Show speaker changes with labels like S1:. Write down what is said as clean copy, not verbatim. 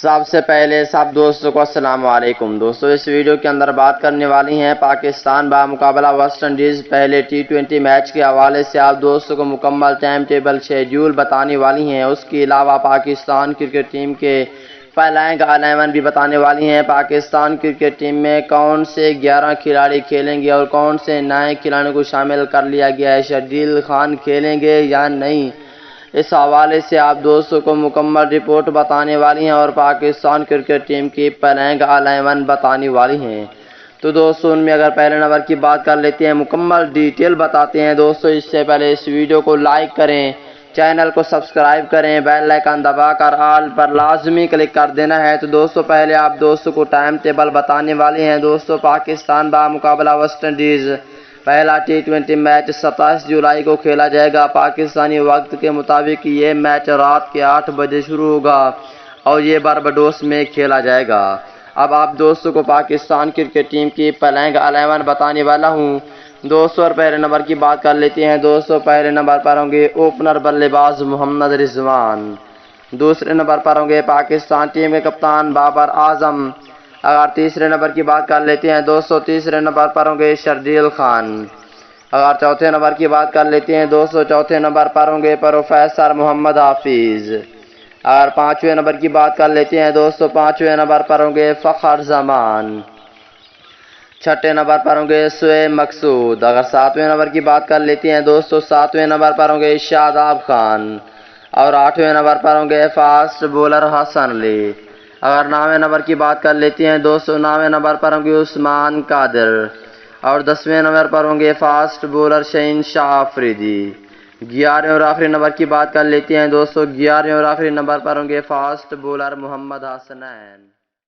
S1: سب سے پہلے سب دوستوں کو السلام علیکم۔ دوستوں اس ویڈیو کے اندر بات کرنے والی ہیں پاکستان بمقابلہ ویسٹ انڈیز پہلے T20 میچ کے حوالے سے آپ دوستوں کو مکمل ٹائم ٹیبل شیڈیول بتانے والی ہیں۔ اس کے علاوہ پاکستان کرکٹ ٹیم کے پلیننگ الیون بھی بتانے والی ہیں۔ پاکستان کرکٹ ٹیم میں کون سے 11 کھلاڑی کھیلیں گے اور کون سے نئے کھلاڑیوں کو شامل کر لیا گیا ہے، شردیل خان کھیلیں گے یا نہیں، اس حوالے سے آپ دوستوں کو مکمل رپورٹ بتانے والی ہیں اور پاکستان کرکٹ ٹیم کی پلیننگ الیون بتانے والی ہیں۔ تو دوستوں ان میں اگر پہلے نمبر کی بات کر لیتے ہیں، مکمل ڈیٹیل بتاتے ہیں۔ دوستوں اس سے پہلے اس ویڈیو کو لائک کریں، چینل کو سبسکرائب کریں، بیل آئیکن دبا کر آل پر لازمی کلک کر دینا ہے۔ تو دوستوں پہلے آپ دوستوں کو ٹائم ٹیبل بتانے والے ہیں۔ دوستوں پاکستان بمقابلہ ویسٹ انڈیز پہلا T20 میچ 27 جولائی کو کھیلا جائے گا۔ پاکستانی وقت کے مطابق یہ میچ رات کے 8 بجے شروع ہوگا اور یہ بارباڈوس میں کھیلا جائے گا۔ اب آپ دوستوں کو پاکستان کرکٹ ٹیم کی پلیننگ الیون بتانے والا ہوں۔ دوستوں اور پہلے نمبر کی بات کر لیتے ہیں۔ دوستوں پہلے نمبر پر ہوں گے اوپنر بلے باز محمد رضوان، دوسرے نمبر پر ہوں گے پاکستان ٹیم کے کپتان بابر اعظم۔ اگر تیسرے نمبر کی بات کر لیتے ہیں دوستوں، تیسرے نمبر پر ہوں گے شردیل خان۔ اگر چوتھے نمبر کی بات کر لیتے ہیں دوستوں، چوتھے نمبر پر ہوں گے پروفیسر محمد حافظ۔ اگر پانچویں نمبر کی بات کر لیتے ہیں دوستوں، پانچویں نمبر پر ہوں گے فخر زمان۔ چھٹے نمبر پر ہوں گے شعیب مقصود۔ اگر ساتویں نمبر کی بات کر لیتے ہیں دوستوں، ساتویں نمبر پر ہوں گے شاداب خان اور آٹھویں نمبر پر ہوں گے فاسٹ بولر حسن علی۔ اگر نویں نمبر کی بات کر لیتے ہیں دوستوں، نویں نمبر پر ہوں گے عثمان قادر اور 10ویں نمبر پر ہوں گے فاسٹ بولر شہین شاہ آفریدی۔ 11ویں اور آخری نمبر کی بات کر لیتے ہیں دوستوں، 11ویں اور آخری نمبر پر ہوں گے فاسٹ بولر محمد حسنین۔